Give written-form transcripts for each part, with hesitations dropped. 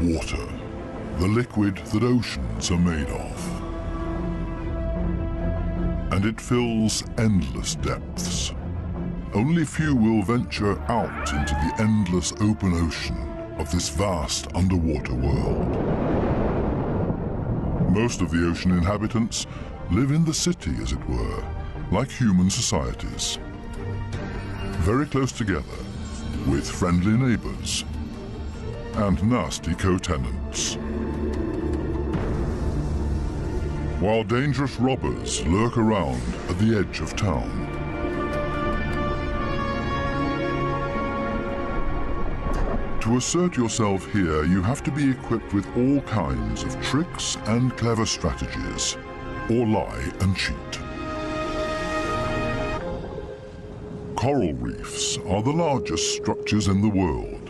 Water, the liquid that oceans are made of. And it fills endless depths. Only few will venture out into the endless open ocean of this vast underwater world. Most of the ocean inhabitants live in the city, as it were, like human societies. Very close together, with friendly neighbors and nasty co-tenants. While dangerous robbers lurk around at the edge of town. To assert yourself here, you have to be equipped with all kinds of tricks and clever strategies, or lie and cheat. Coral reefs are the largest structures in the world.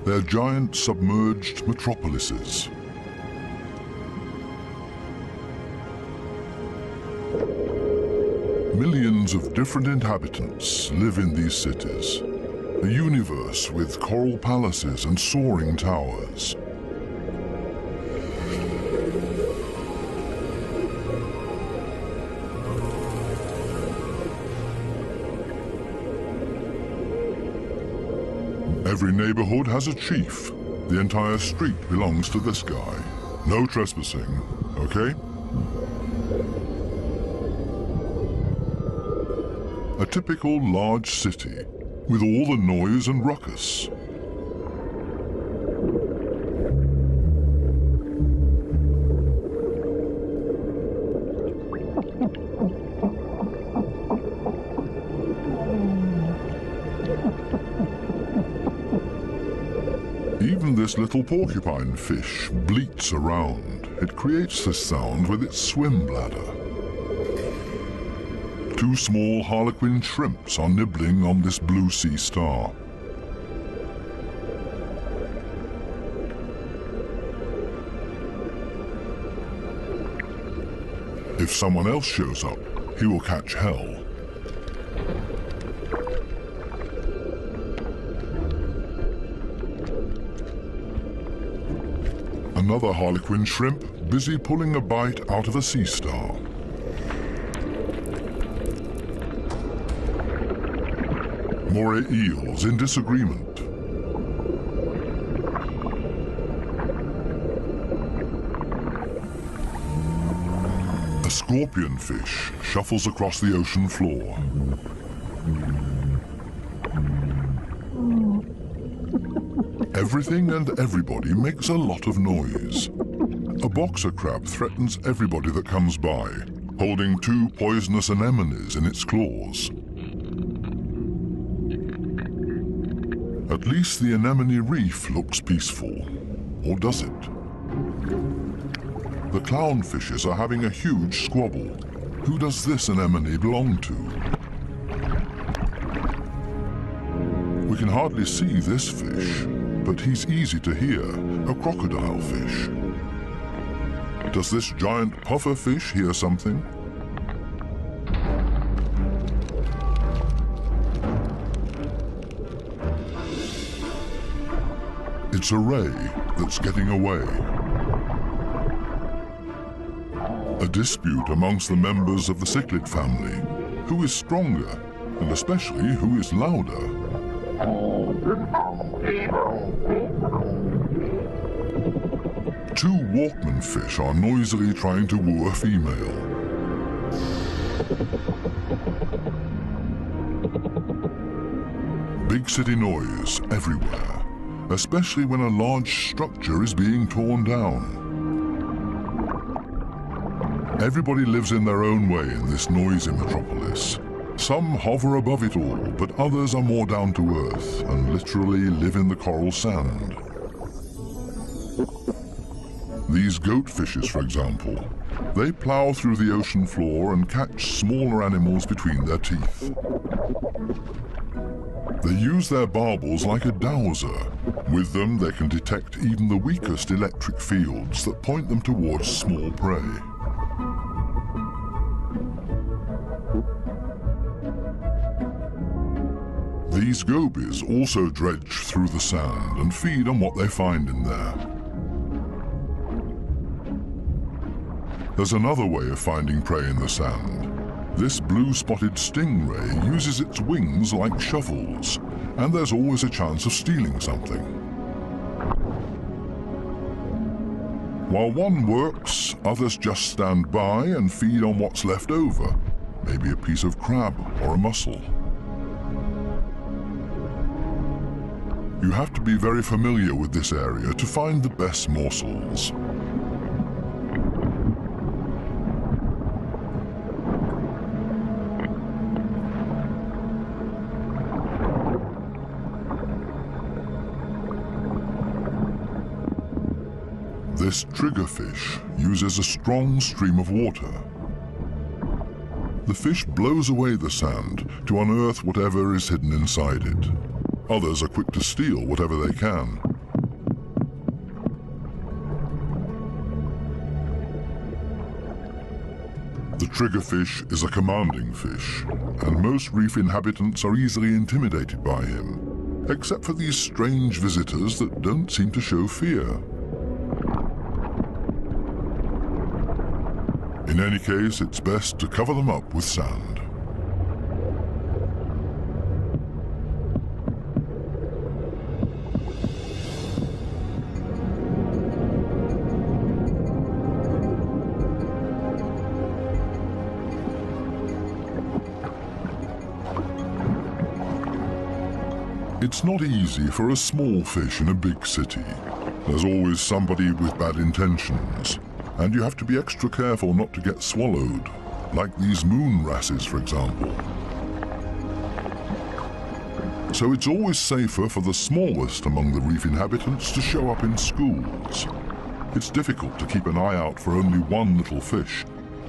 They're giant submerged metropolises. Millions of different inhabitants live in these cities. A universe with coral palaces and soaring towers. Every neighborhood has a chief. The entire street belongs to this guy. No trespassing, okay? A typical large city with all the noise and ruckus. Even this little porcupine fish bleats around. It creates this sound with its swim bladder. Two small harlequin shrimps are nibbling on this blue sea star. If someone else shows up, he will catch hell. Another harlequin shrimp busy pulling a bite out of a sea star. Moray eels in disagreement. A scorpion fish shuffles across the ocean floor. Everything and everybody makes a lot of noise. A boxer crab threatens everybody that comes by, holding two poisonous anemones in its claws. At least the anemone reef looks peaceful. Or does it? The clownfishes are having a huge squabble. Who does this anemone belong to? We can hardly see this fish, but he's easy to hear, a crocodile fish. Does this giant puffer fish hear something? It's a ray that's getting away. A dispute amongst the members of the cichlid family. Who is stronger, and especially who is louder? Two Walkman fish are noisily trying to woo a female. Big city noise everywhere, especially when a large structure is being torn down. Everybody lives in their own way in this noisy metropolis. Some hover above it all, but others are more down to earth and literally live in the coral sand. These goatfishes, for example, they plow through the ocean floor and catch smaller animals between their teeth. They use their barbels like a dowser. With them, they can detect even the weakest electric fields that point them towards small prey. These gobies also dredge through the sand and feed on what they find in there. There's another way of finding prey in the sand. This blue-spotted stingray uses its wings like shovels, and there's always a chance of stealing something. While one works, others just stand by and feed on what's left over, maybe a piece of crab or a mussel. You have to be very familiar with this area to find the best morsels. This triggerfish uses a strong stream of water. The fish blows away the sand to unearth whatever is hidden inside it. Others are quick to steal whatever they can. The triggerfish is a commanding fish, and most reef inhabitants are easily intimidated by him, except for these strange visitors that don't seem to show fear. In any case, it's best to cover them up with sand. It's not easy for a small fish in a big city. There's always somebody with bad intentions. And you have to be extra careful not to get swallowed, like these moon wrasses, for example. So it's always safer for the smallest among the reef inhabitants to show up in schools. It's difficult to keep an eye out for only one little fish,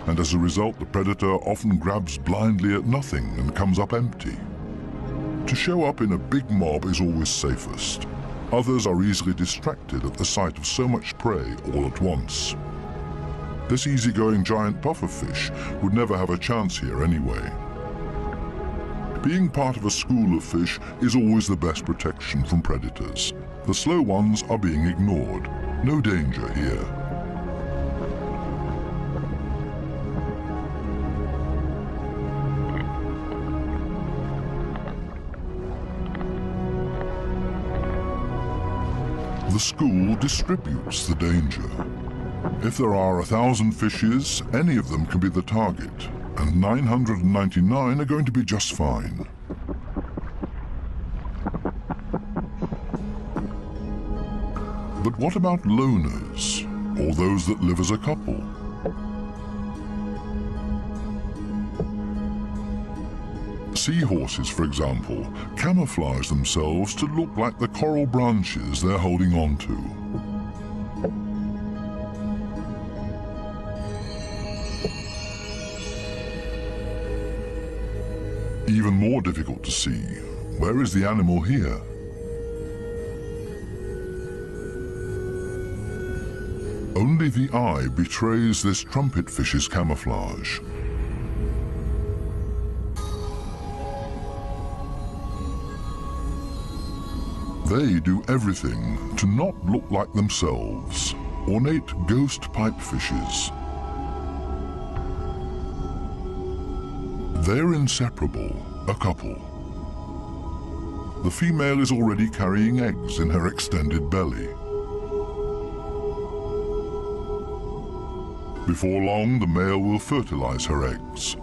and as a result the predator often grabs blindly at nothing and comes up empty. To show up in a big mob is always safest. Others are easily distracted at the sight of so much prey all at once. This easygoing giant pufferfish would never have a chance here anyway. Being part of a school of fish is always the best protection from predators. The slow ones are being ignored. No danger here. The school distributes the danger. If there are 1,000 fishes, any of them can be the target, and 999 are going to be just fine. But what about loners, or those that live as a couple? Seahorses, for example, camouflage themselves to look like the coral branches they're holding on to. Even more difficult to see, where is the animal here? Only the eye betrays this trumpetfish's camouflage. They do everything to not look like themselves, ornate ghost pipefishes. They're inseparable, a couple. The female is already carrying eggs in her extended belly. Before long, the male will fertilize her eggs.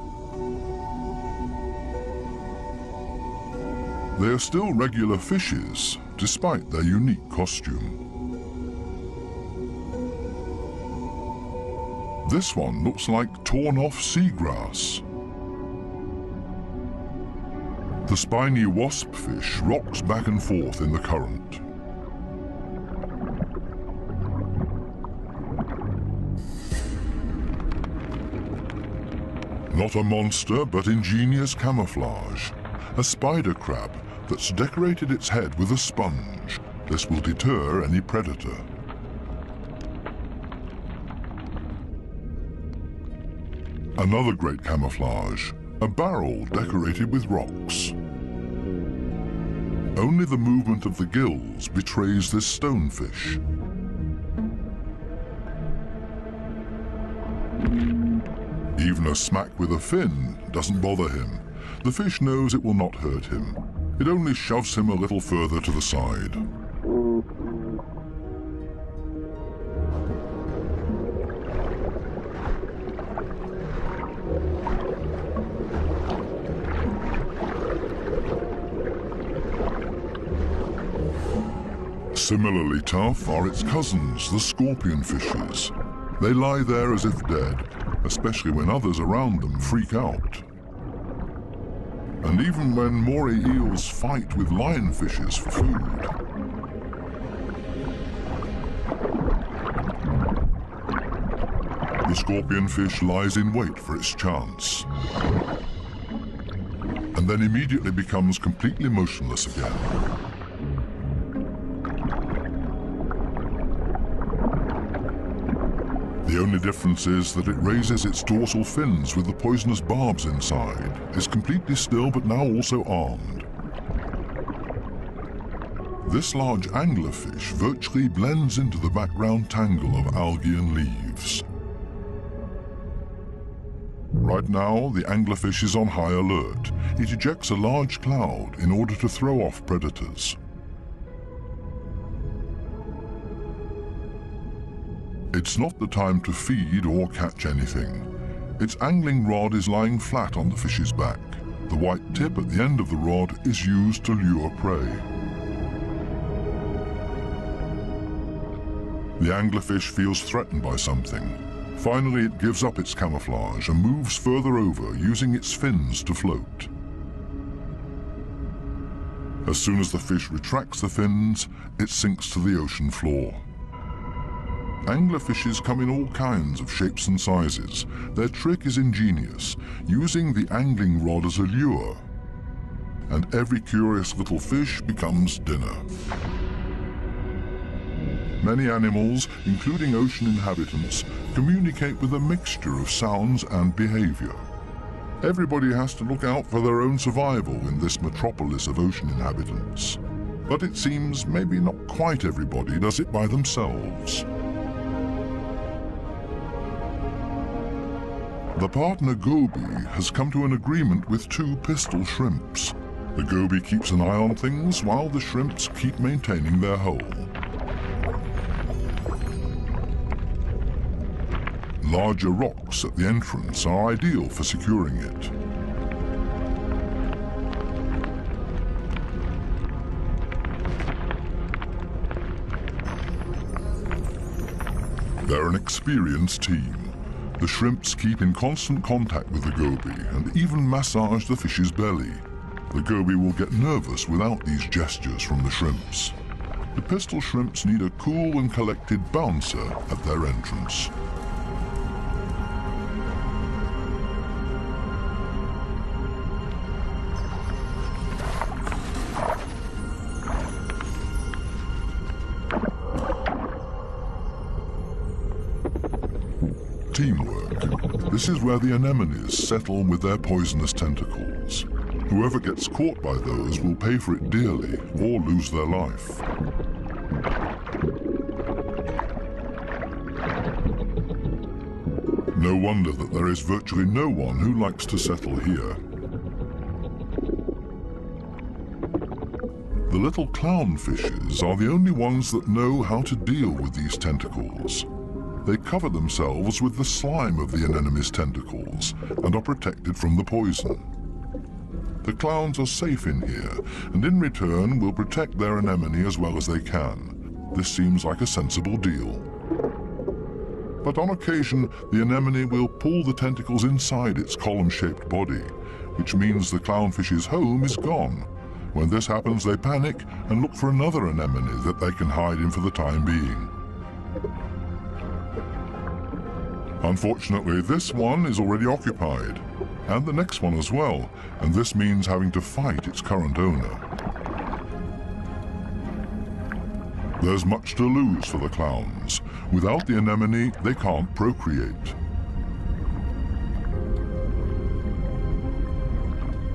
They are still regular fishes, despite their unique costume. This one looks like torn-off seagrass. The spiny waspfish rocks back and forth in the current. Not a monster, but ingenious camouflage. A spider crab that's decorated its head with a sponge. This will deter any predator. Another great camouflage, a barrel decorated with rocks. Only the movement of the gills betrays this stonefish. Even a smack with a fin doesn't bother him. The fish knows it will not hurt him. It only shoves him a little further to the side. Similarly tough are its cousins, the scorpion fishes. They lie there as if dead, especially when others around them freak out. And even when moray eels fight with lionfishes for food. The scorpionfish lies in wait for its chance, and then immediately becomes completely motionless again. The only difference is that it raises its dorsal fins with the poisonous barbs inside, is completely still but now also armed. This large anglerfish virtually blends into the background tangle of algae and leaves. Right now, the anglerfish is on high alert. It ejects a large cloud in order to throw off predators. It's not the time to feed or catch anything. Its angling rod is lying flat on the fish's back. The white tip at the end of the rod is used to lure prey. The anglerfish feels threatened by something. Finally, it gives up its camouflage and moves further over, using its fins to float. As soon as the fish retracts the fins, it sinks to the ocean floor. Anglerfishes come in all kinds of shapes and sizes. Their trick is ingenious, using the angling rod as a lure. And every curious little fish becomes dinner. Many animals, including ocean inhabitants, communicate with a mixture of sounds and behavior. Everybody has to look out for their own survival in this metropolis of ocean inhabitants. But it seems maybe not quite everybody does it by themselves. The partner goby has come to an agreement with two pistol shrimps. The goby keeps an eye on things while the shrimps keep maintaining their hole. Larger rocks at the entrance are ideal for securing it. They're an experienced team. The shrimps keep in constant contact with the goby and even massage the fish's belly. The goby will get nervous without these gestures from the shrimps. The pistol shrimps need a cool and collected bouncer at their entrance. Teamwork. This is where the anemones settle with their poisonous tentacles. Whoever gets caught by those will pay for it dearly or lose their life. No wonder that there is virtually no one who likes to settle here. The little clownfishes are the only ones that know how to deal with these tentacles. They cover themselves with the slime of the anemone's tentacles and are protected from the poison. The clowns are safe in here, and in return will protect their anemone as well as they can. This seems like a sensible deal. But on occasion, the anemone will pull the tentacles inside its column-shaped body, which means the clownfish's home is gone. When this happens, they panic and look for another anemone that they can hide in for the time being. Unfortunately, this one is already occupied, and the next one as well, and this means having to fight its current owner. There's much to lose for the clowns. Without the anemone, they can't procreate.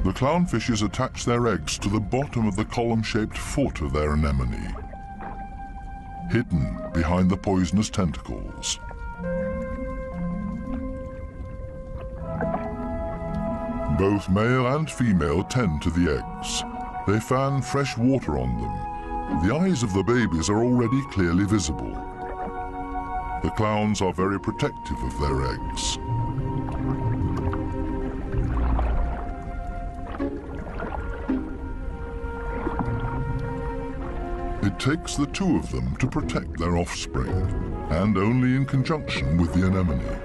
The clownfishes attach their eggs to the bottom of the column-shaped foot of their anemone, hidden behind the poisonous tentacles. Both male and female tend to the eggs. They fan fresh water on them. The eyes of the babies are already clearly visible. The clowns are very protective of their eggs. It takes the two of them to protect their offspring, and only in conjunction with the anemone.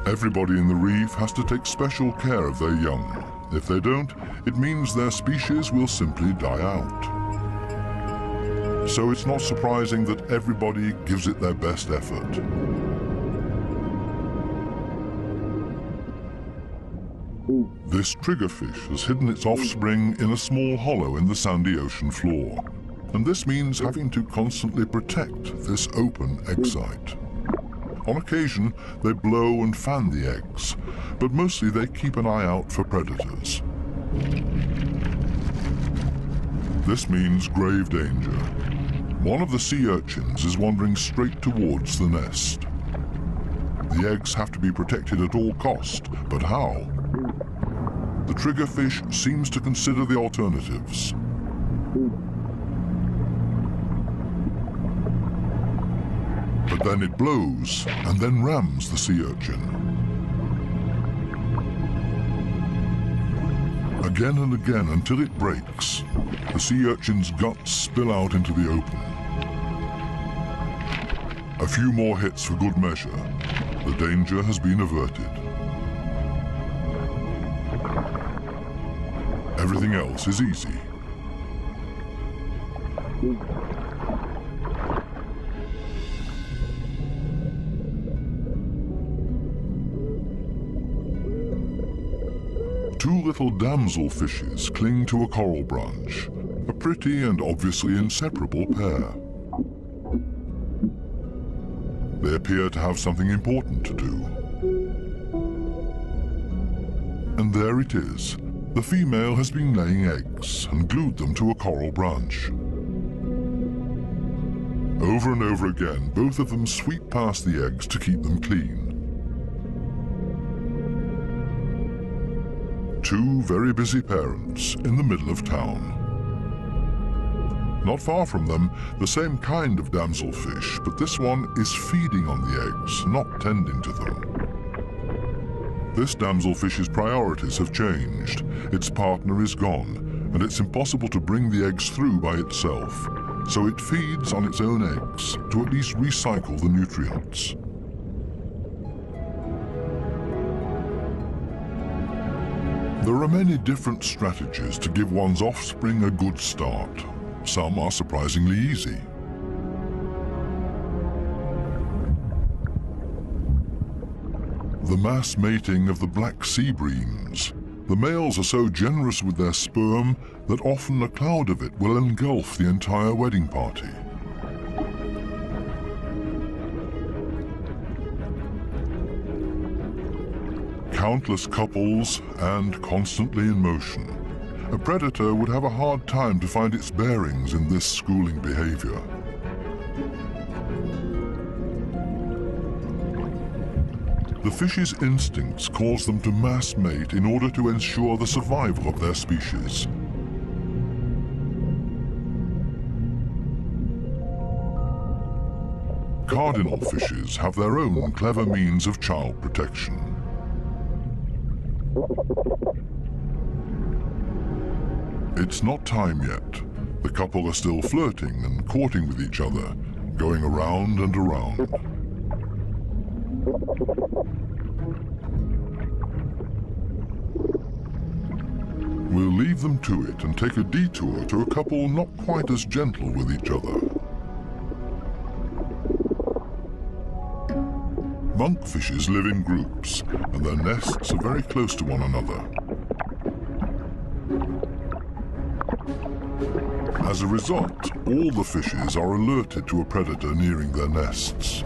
Everybody in the reef has to take special care of their young. If they don't, it means their species will simply die out. So it's not surprising that everybody gives it their best effort. This triggerfish has hidden its offspring in a small hollow in the sandy ocean floor, and this means having to constantly protect this open egg site. On occasion, they blow and fan the eggs, but mostly they keep an eye out for predators. This means grave danger. One of the sea urchins is wandering straight towards the nest. The eggs have to be protected at all cost, but how? The triggerfish seems to consider the alternatives. But then it blows and then rams the sea urchin. Again and again until it breaks. The sea urchin's guts spill out into the open. A few more hits for good measure. The danger has been averted. Everything else is easy. Two little damselfishes cling to a coral branch, a pretty and obviously inseparable pair. They appear to have something important to do. And there it is. The female has been laying eggs and glued them to a coral branch. Over and over again, both of them sweep past the eggs to keep them clean. Two very busy parents in the middle of town. Not far from them, the same kind of damselfish, but this one is feeding on the eggs, not tending to them. This damselfish's priorities have changed. Its partner is gone, and it's impossible to bring the eggs through by itself, so it feeds on its own eggs to at least recycle the nutrients. There are many different strategies to give one's offspring a good start. Some are surprisingly easy. The mass mating of the black sea breams. The males are so generous with their sperm that often a cloud of it will engulf the entire wedding party. Countless couples and constantly in motion. A predator would have a hard time to find its bearings in this schooling behavior. The fish's instincts cause them to mass mate in order to ensure the survival of their species. Cardinal fishes have their own clever means of child protection. It's not time yet. The couple are still flirting and courting with each other, going around and around. We'll leave them to it and take a detour to a couple not quite as gentle with each other. Monkfishes live in groups, and their nests are very close to one another. As a result, all the fishes are alerted to a predator nearing their nests.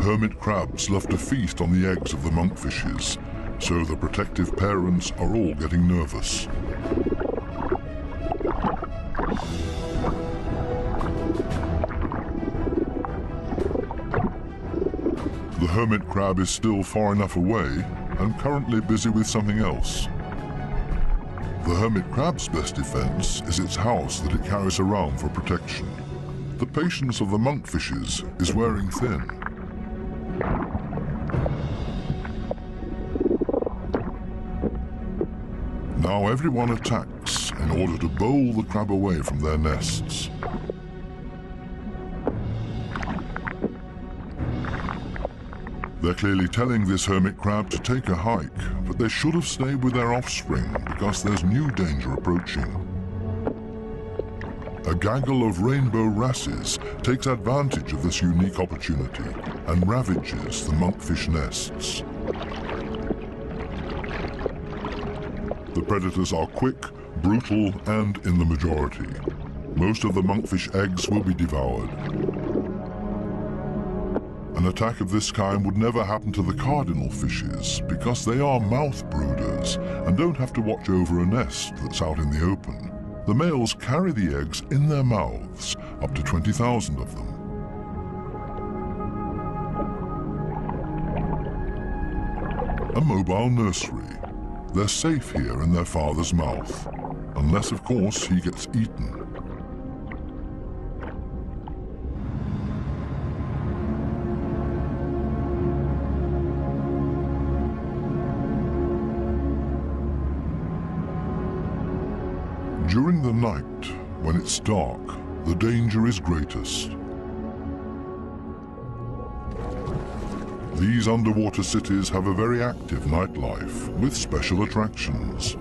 Hermit crabs love to feast on the eggs of the monkfishes, so the protective parents are all getting nervous. The hermit crab is still far enough away and currently busy with something else. The hermit crab's best defense is its house that it carries around for protection. The patience of the monkfishes is wearing thin. Now everyone attacks in order to bowl the crab away from their nests. They're clearly telling this hermit crab to take a hike, but they should have stayed with their offspring because there's new danger approaching. A gaggle of rainbow wrasses takes advantage of this unique opportunity and ravages the monkfish nests. The predators are quick, brutal, and in the majority. Most of the monkfish eggs will be devoured. An attack of this kind would never happen to the cardinal fishes because they are mouth brooders and don't have to watch over a nest that's out in the open. The males carry the eggs in their mouths, up to 20,000 of them. A mobile nursery. They're safe here in their father's mouth, unless of course he gets eaten. During the night, when it's dark, the danger is greatest. These underwater cities have a very active nightlife with special attractions.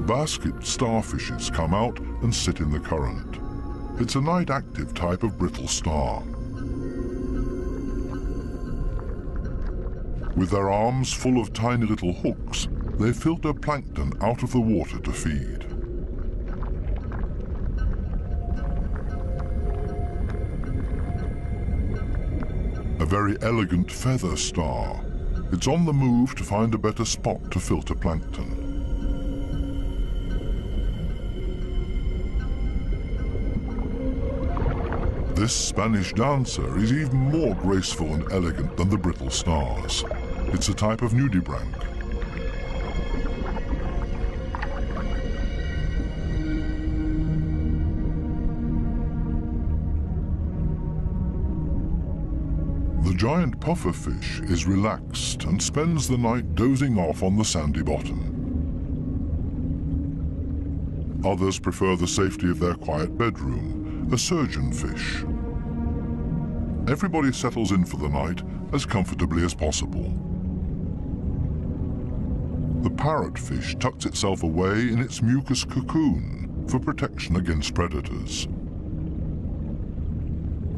Basket starfishes come out and sit in the current. It's a night-active type of brittle star. With their arms full of tiny little hooks, they filter plankton out of the water to feed. A very elegant feather star. It's on the move to find a better spot to filter plankton. This Spanish dancer is even more graceful and elegant than the brittle stars. It's a type of nudibranch. The giant pufferfish is relaxed and spends the night dozing off on the sandy bottom. Others prefer the safety of their quiet bedroom, a surgeonfish. Everybody settles in for the night as comfortably as possible. The parrotfish tucks itself away in its mucus cocoon for protection against predators.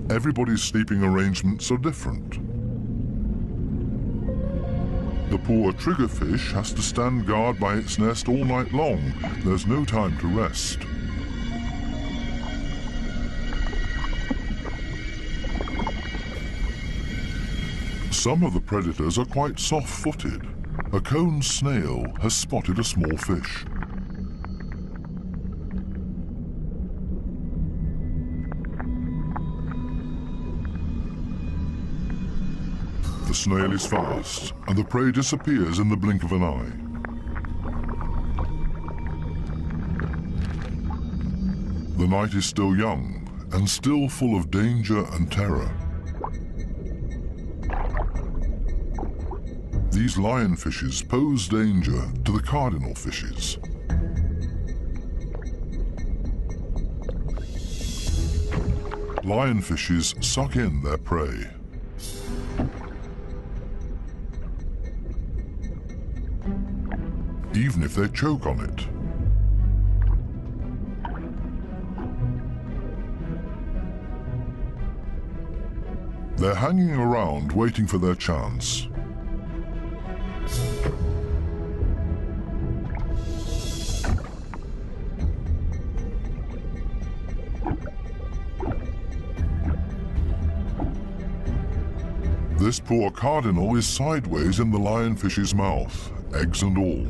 Everybody's sleeping arrangements are different. The poor triggerfish has to stand guard by its nest all night long. There's no time to rest. Some of the predators are quite soft-footed. A cone snail has spotted a small fish. The snail is fast, and the prey disappears in the blink of an eye. The night is still young, and still full of danger and terror. These lionfishes pose danger to the cardinal fishes. Lionfishes suck in their prey. Even if they choke on it. They're hanging around waiting for their chance. This poor cardinal is sideways in the lionfish's mouth, eggs and all.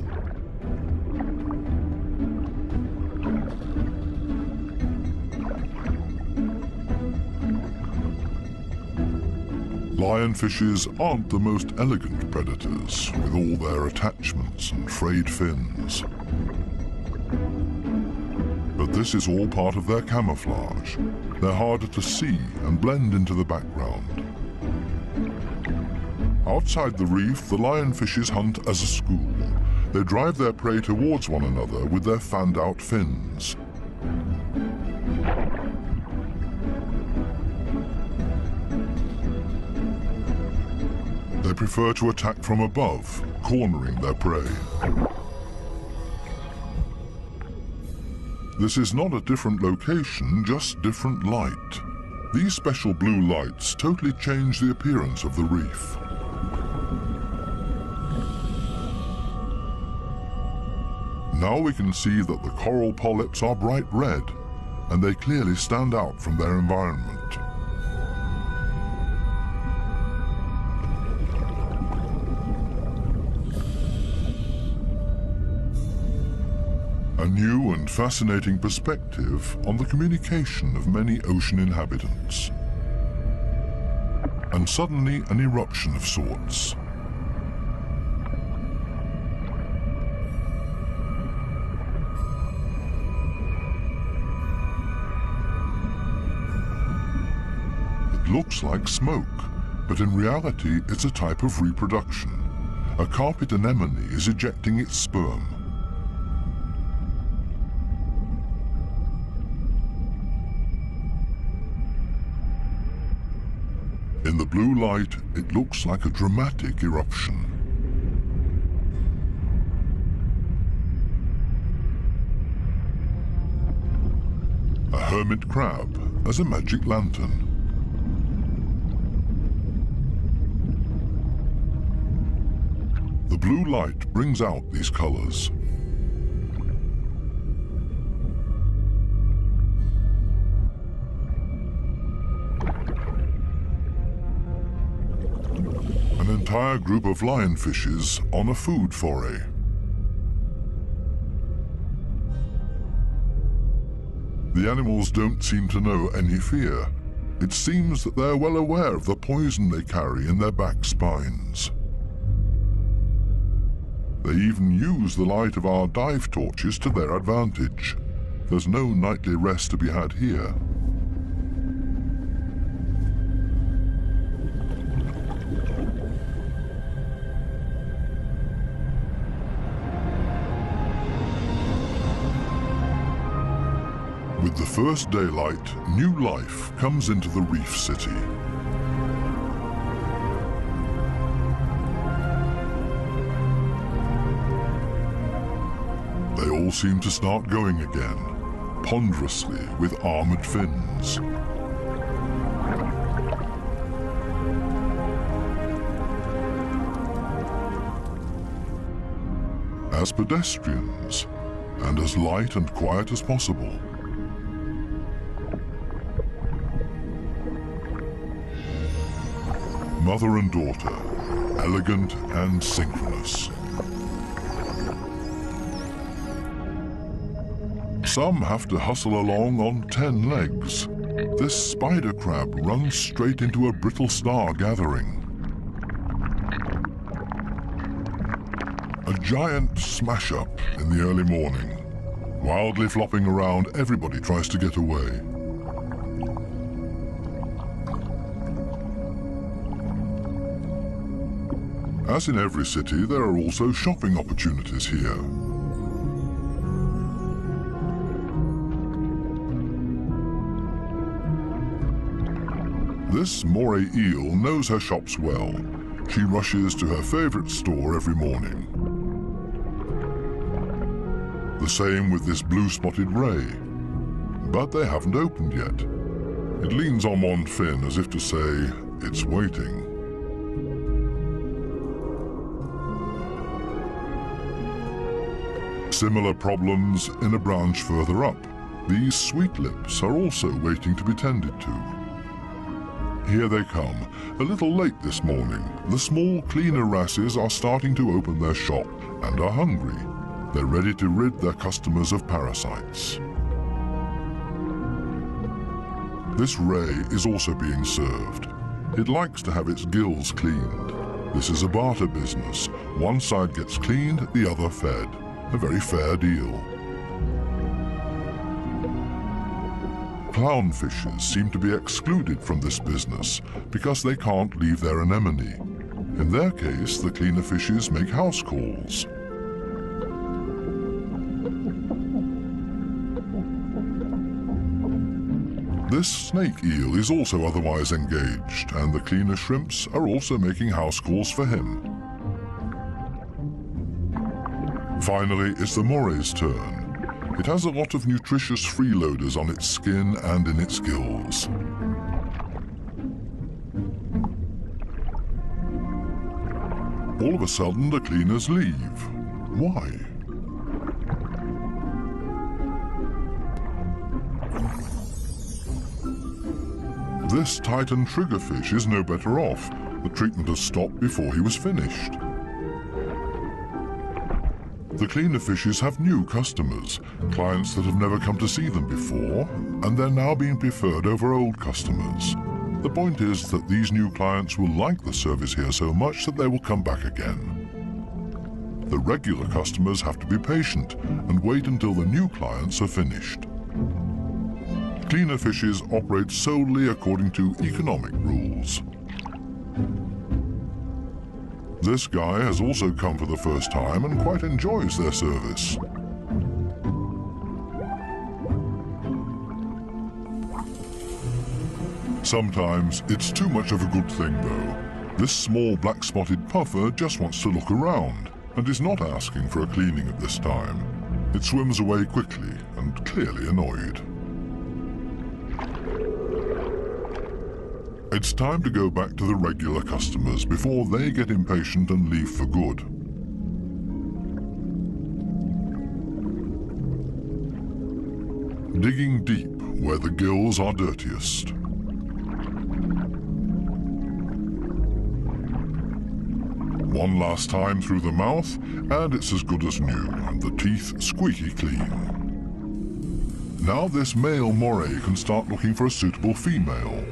Lionfishes aren't the most elegant predators, with all their attachments and frayed fins. But this is all part of their camouflage. They're harder to see and blend into the background. Outside the reef, the lionfishes hunt as a school. They drive their prey towards one another with their fanned-out fins. They prefer to attack from above, cornering their prey. This is not a different location, just different light. These special blue lights totally change the appearance of the reef. Now we can see that the coral polyps are bright red, and they clearly stand out from their environment. A new and fascinating perspective on the communication of many ocean inhabitants. And suddenly an eruption of sorts. It looks like smoke, but in reality it's a type of reproduction. A carpet anemone is ejecting its sperm. In the blue light, it looks like a dramatic eruption. A hermit crab as a magic lantern. The blue light brings out these colors. An entire group of lionfishes on a food foray. The animals don't seem to know any fear. It seems that they're well aware of the poison they carry in their back spines. They even use the light of our dive torches to their advantage. There's no nightly rest to be had here. With the first daylight, new life comes into the reef city. They all seem to start going again, ponderously with armored fins. As pedestrians, and as light and quiet as possible. Mother and daughter, elegant and synchronous. Some have to hustle along on 10 legs. This spider crab runs straight into a brittle star gathering. A giant smash-up in the early morning. Wildly flopping around, everybody tries to get away. As in every city, there are also shopping opportunities here. This moray eel knows her shops well. She rushes to her favorite store every morning. The same with this blue-spotted ray. But they haven't opened yet. It leans on one fin as if to say, it's waiting. Similar problems in a branch further up. These sweetlips are also waiting to be tended to. Here they come, a little late this morning. The small, cleaner wrasses are starting to open their shop and are hungry. They're ready to rid their customers of parasites. This ray is also being served. It likes to have its gills cleaned. This is a barter business. One side gets cleaned, the other fed. A very fair deal. Clownfishes seem to be excluded from this business because they can't leave their anemone. In their case, the cleaner fishes make house calls. This snake eel is also otherwise engaged, and the cleaner shrimps are also making house calls for him. Finally, it's the moray's turn. It has a lot of nutritious freeloaders on its skin and in its gills. All of a sudden, the cleaners leave. Why? This Titan triggerfish is no better off. The treatment has stopped before he was finished. The cleaner fishes have new customers, clients that have never come to see them before, and they're now being preferred over old customers. The point is that these new clients will like the service here so much that they will come back again. The regular customers have to be patient and wait until the new clients are finished. Cleaner fishes operate solely according to economic rules. This guy has also come for the first time and quite enjoys their service. Sometimes it's too much of a good thing though. This small black-spotted puffer just wants to look around and is not asking for a cleaning at this time. It swims away quickly and clearly annoyed. It's time to go back to the regular customers before they get impatient and leave for good. Digging deep where the gills are dirtiest. One last time through the mouth, and it's as good as new, and the teeth squeaky clean. Now this male moray can start looking for a suitable female.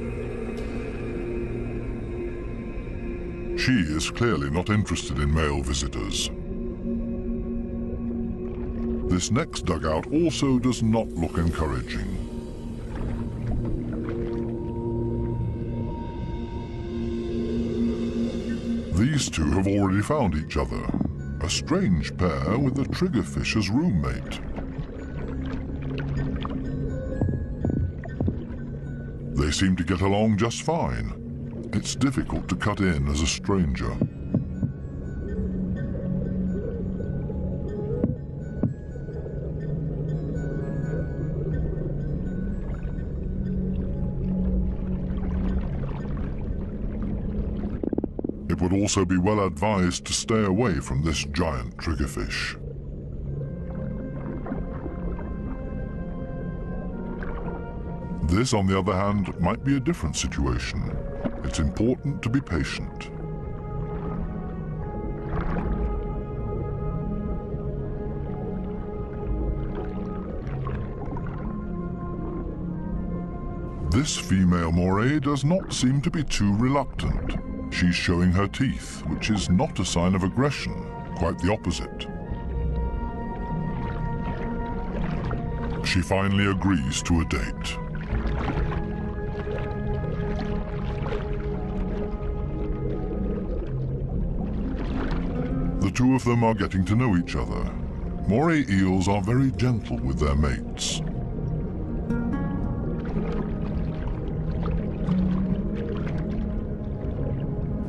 She is clearly not interested in male visitors. This next dugout also does not look encouraging. These two have already found each other. A strange pair with the triggerfish as roommate. They seem to get along just fine. It's difficult to cut in as a stranger. It would also be well advised to stay away from this giant triggerfish. This, on the other hand, might be a different situation. It's important to be patient. This female moray does not seem to be too reluctant. She's showing her teeth, which is not a sign of aggression, quite the opposite. She finally agrees to a date. The two of them are getting to know each other. Moray eels are very gentle with their mates.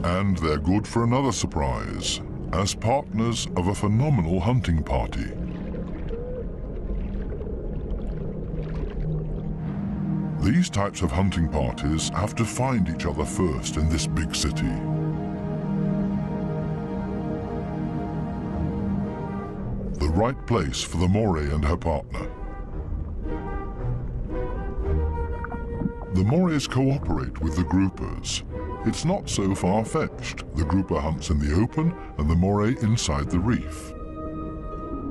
And they're good for another surprise, as partners of a phenomenal hunting party. These types of hunting parties have to find each other first in this big city. The right place for the moray and her partner. The morays cooperate with the groupers. It's not so far-fetched. The grouper hunts in the open and the moray inside the reef.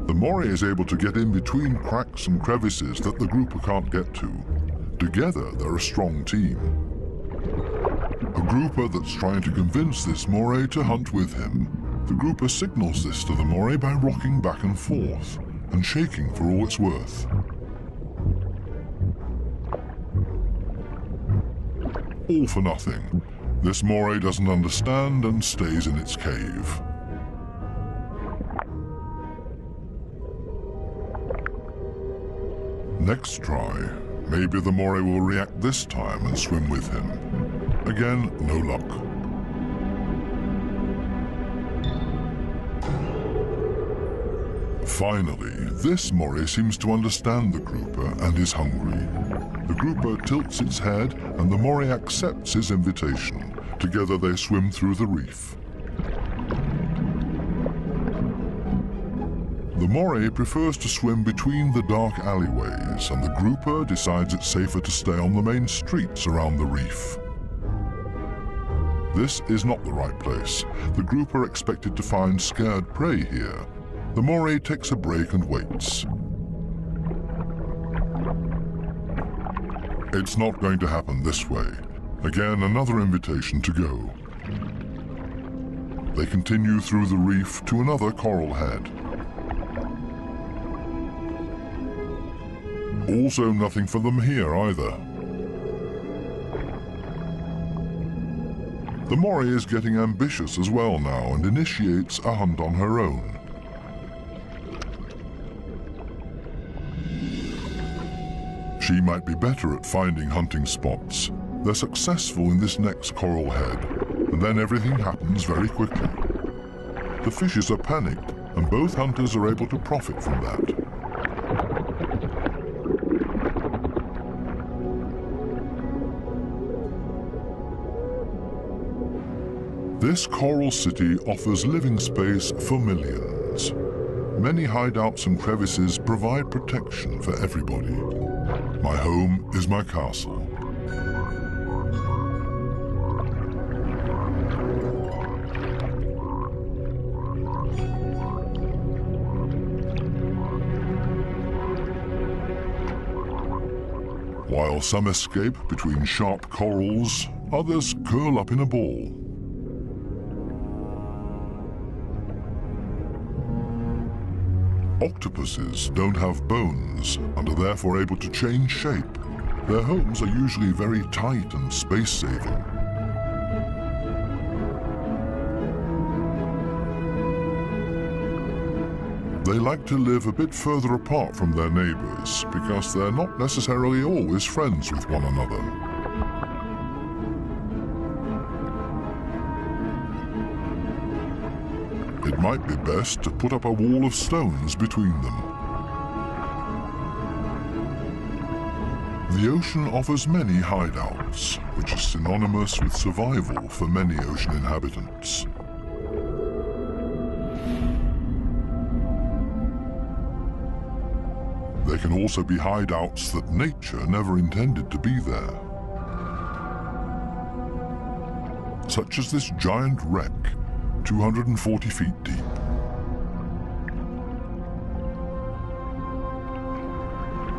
The moray is able to get in between cracks and crevices that the grouper can't get to. Together, they're a strong team. A grouper that's trying to convince this moray to hunt with him. The grouper signals this to the moray by rocking back and forth and shaking for all it's worth. All for nothing. This moray doesn't understand and stays in its cave. Next try, maybe the moray will react this time and swim with him. Again, no luck. Finally, this moray seems to understand the grouper and is hungry. The grouper tilts its head and the moray accepts his invitation. Together they swim through the reef. The moray prefers to swim between the dark alleyways, and the grouper decides it's safer to stay on the main streets around the reef. This is not the right place. The grouper expected to find scared prey here. The moray takes a break and waits. It's not going to happen this way. Again, another invitation to go. They continue through the reef to another coral head. Also nothing for them here either. The moray is getting ambitious as well now and initiates a hunt on her own. She might be better at finding hunting spots. They're successful in this next coral head, and then everything happens very quickly. The fishes are panicked, and both hunters are able to profit from that. This coral city offers living space for millions. Many hideouts and crevices provide protection for everybody. My home is my castle. While some escape between sharp corals, others curl up in a ball. Octopuses don't have bones and are therefore able to change shape. Their homes are usually very tight and space-saving. They like to live a bit further apart from their neighbors because they're not necessarily always friends with one another. It might be best to put up a wall of stones between them. The ocean offers many hideouts, which is synonymous with survival for many ocean inhabitants. There can also be hideouts that nature never intended to be there. Such as this giant wreck, 240 feet deep.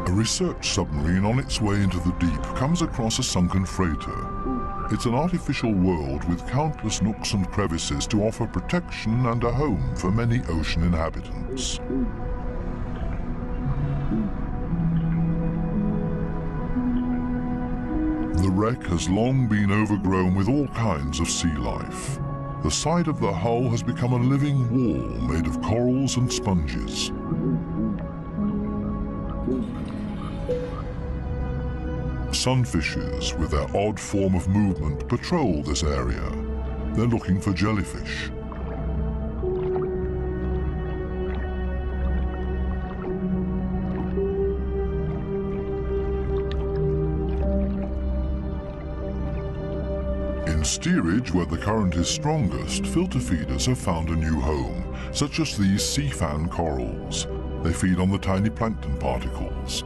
A research submarine on its way into the deep comes across a sunken freighter. It's an artificial world with countless nooks and crevices to offer protection and a home for many ocean inhabitants. The wreck has long been overgrown with all kinds of sea life. The side of the hull has become a living wall made of corals and sponges. Sunfishes, with their odd form of movement, patrol this area. They're looking for jellyfish. In steerage, where the current is strongest, filter feeders have found a new home, such as these sea fan corals. They feed on the tiny plankton particles.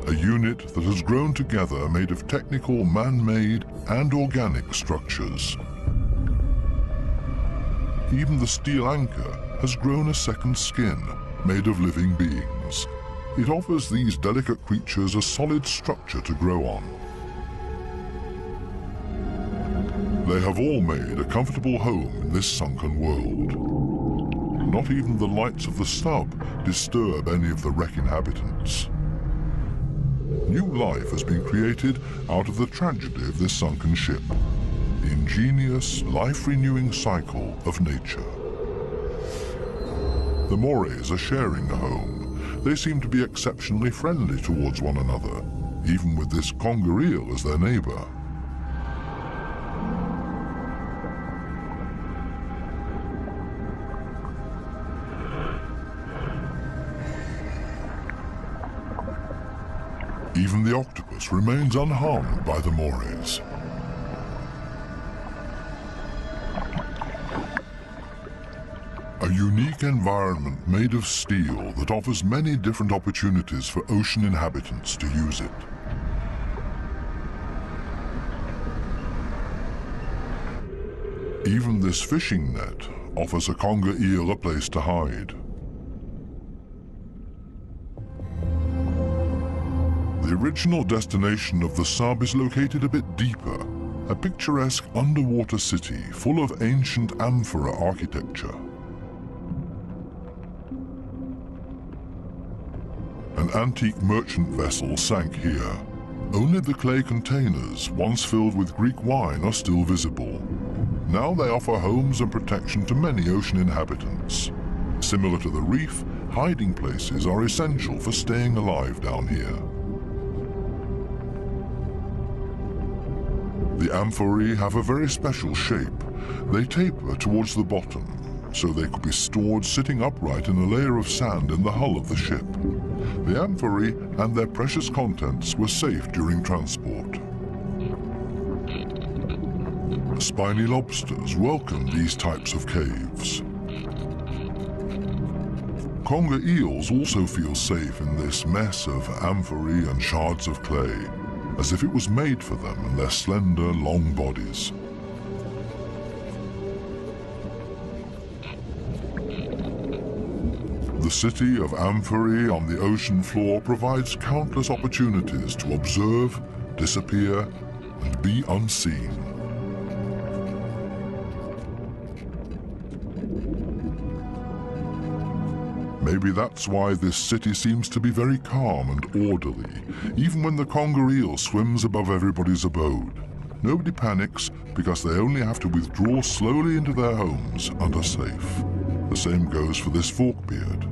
A unit that has grown together made of technical, man-made and organic structures. Even the steel anchor has grown a second skin, made of living beings. It offers these delicate creatures a solid structure to grow on. They have all made a comfortable home in this sunken world. Not even the lights of the stub disturb any of the wreck inhabitants. New life has been created out of the tragedy of this sunken ship, the ingenious, life-renewing cycle of nature. The Morays are sharing a home. They seem to be exceptionally friendly towards one another, even with this conger eel as their neighbor. Even the octopus remains unharmed by the Morays. A unique environment made of steel that offers many different opportunities for ocean inhabitants to use it. Even this fishing net offers a conger eel a place to hide. The original destination of the sub is located a bit deeper, a picturesque underwater city full of ancient amphora architecture. An antique merchant vessel sank here. Only the clay containers, once filled with Greek wine, are still visible. Now they offer homes and protection to many ocean inhabitants. Similar to the reef, hiding places are essential for staying alive down here. The amphorae have a very special shape. They taper towards the bottom, so they could be stored sitting upright in a layer of sand in the hull of the ship. The amphorae and their precious contents were safe during transport. Spiny lobsters welcome these types of caves. Conger eels also feel safe in this mess of amphorae and shards of clay, as if it was made for them and their slender, long bodies. The city of amphorae on the ocean floor provides countless opportunities to observe, disappear, and be unseen. Maybe that's why this city seems to be very calm and orderly, even when the conger eel swims above everybody's abode. Nobody panics because they only have to withdraw slowly into their homes and are safe. The same goes for this forkbeard.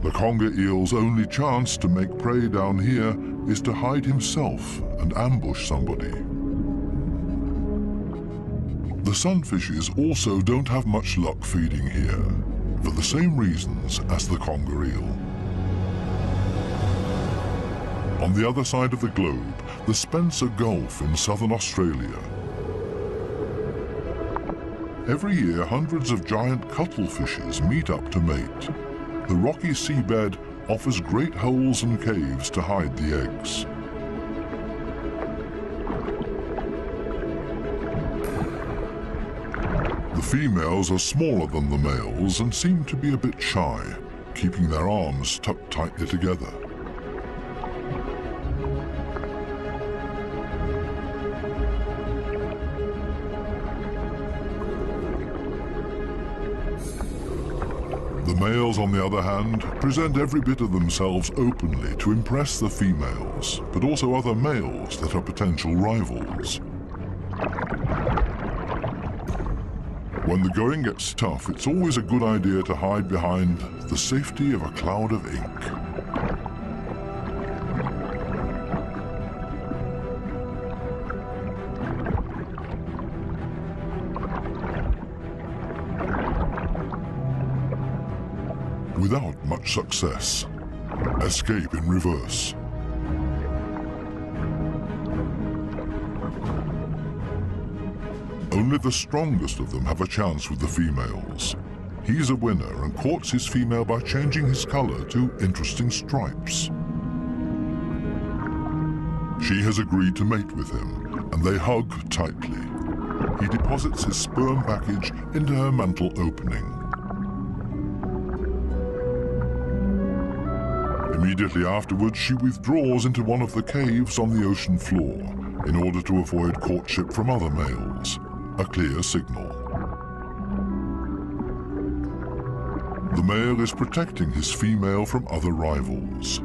The conger eel's only chance to make prey down here is to hide himself and ambush somebody. The sunfishes also don't have much luck feeding here, for the same reasons as the conger eel. On the other side of the globe, the Spencer Gulf in southern Australia. Every year, hundreds of giant cuttlefishes meet up to mate. The rocky seabed offers great holes and caves to hide the eggs. The females are smaller than the males and seem to be a bit shy, keeping their arms tucked tightly together. The males, on the other hand, present every bit of themselves openly to impress the females, but also other males that are potential rivals. When the going gets tough, it's always a good idea to hide behind the safety of a cloud of ink. Without much success, escape in reverse. Only the strongest of them have a chance with the females. He's a winner and courts his female by changing his color to interesting stripes. She has agreed to mate with him, and they hug tightly. He deposits his sperm package into her mantle opening. Immediately afterwards, she withdraws into one of the caves on the ocean floor in order to avoid courtship from other males, a clear signal. The male is protecting his female from other rivals.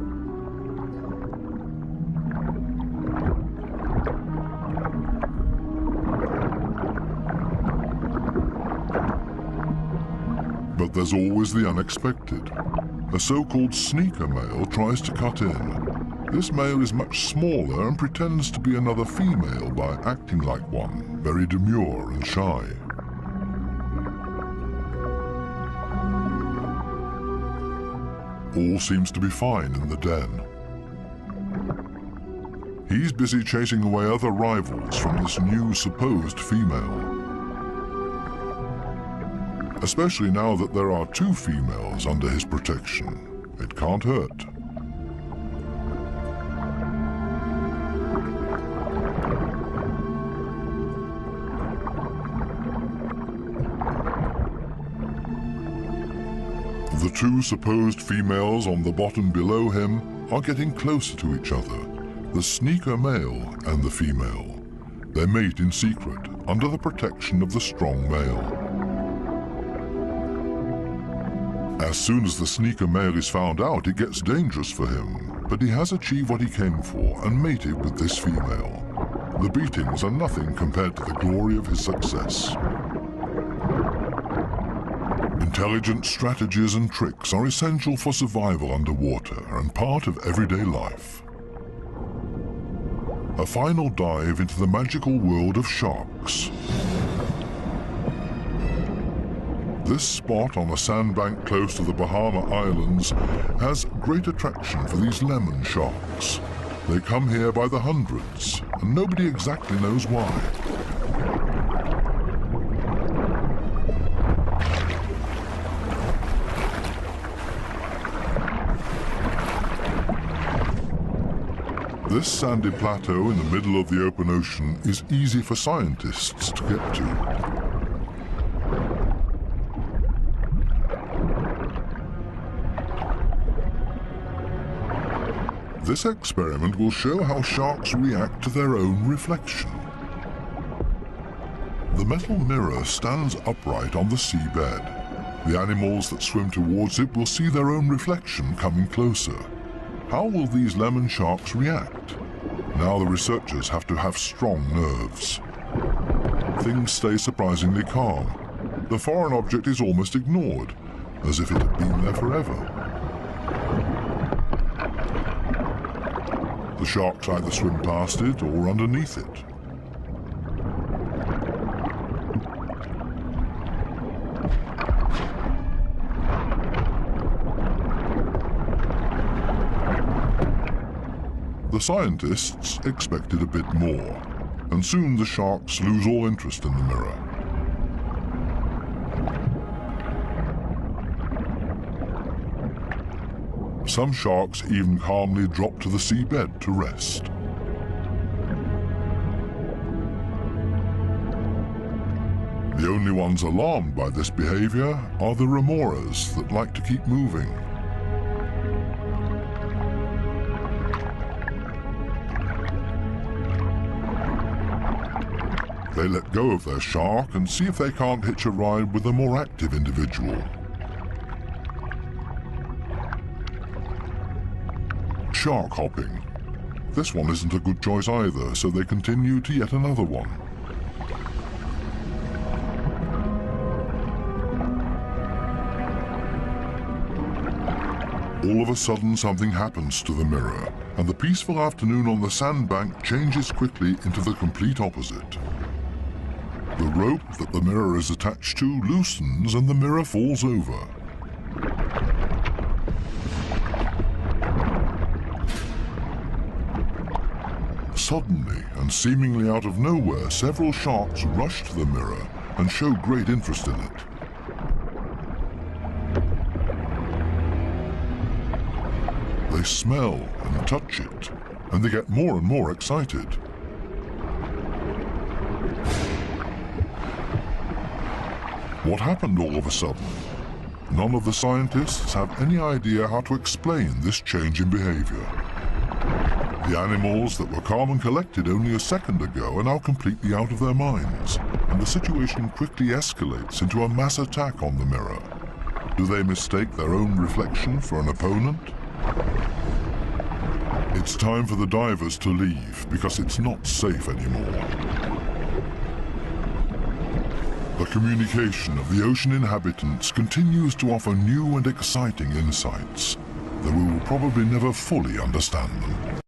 But there's always the unexpected. A so-called sneaker male tries to cut in. This male is much smaller and pretends to be another female by acting like one, very demure and shy. All seems to be fine in the den. He's busy chasing away other rivals from this new supposed female. Especially now that there are two females under his protection. It can't hurt. The two supposed females on the bottom below him are getting closer to each other, the sneaker male and the female. They mate in secret, under the protection of the strong male. As soon as the sneaker male is found out, it gets dangerous for him, but he has achieved what he came for and mated with this female. The beatings are nothing compared to the glory of his success. Intelligent strategies and tricks are essential for survival underwater and part of everyday life. A final dive into the magical world of sharks. This spot on a sandbank close to the Bahama Islands has great attraction for these lemon sharks. They come here by the hundreds, and nobody exactly knows why. This sandy plateau in the middle of the open ocean is easy for scientists to get to. This experiment will show how sharks react to their own reflection. The metal mirror stands upright on the seabed. The animals that swim towards it will see their own reflection coming closer. How will these lemon sharks react? Now the researchers have to have strong nerves. Things stay surprisingly calm. The foreign object is almost ignored, as if it had been there forever. The sharks either swim past it or underneath it. The scientists expected a bit more, and soon the sharks lose all interest in the mirror. Some sharks even calmly drop to the seabed to rest. The only ones alarmed by this behavior are the remoras that like to keep moving. They let go of their shark and see if they can't hitch a ride with a more active individual. Shark hopping. This one isn't a good choice either, so they continue to yet another one. All of a sudden, something happens to the mirror, and the peaceful afternoon on the sandbank changes quickly into the complete opposite. The rope that the mirror is attached to loosens and the mirror falls over. Suddenly, and seemingly out of nowhere, several sharks rush to the mirror and show great interest in it. They smell and touch it, and they get more and more excited. What happened all of a sudden? none of the scientists have any idea how to explain this change in behavior. The animals that were calm and collected only a second ago are now completely out of their minds, and the situation quickly escalates into a mass attack on the mirror. Do they mistake their own reflection for an opponent? It's time for the divers to leave because it's not safe anymore. The communication of the ocean inhabitants continues to offer new and exciting insights, though we will probably never fully understand them.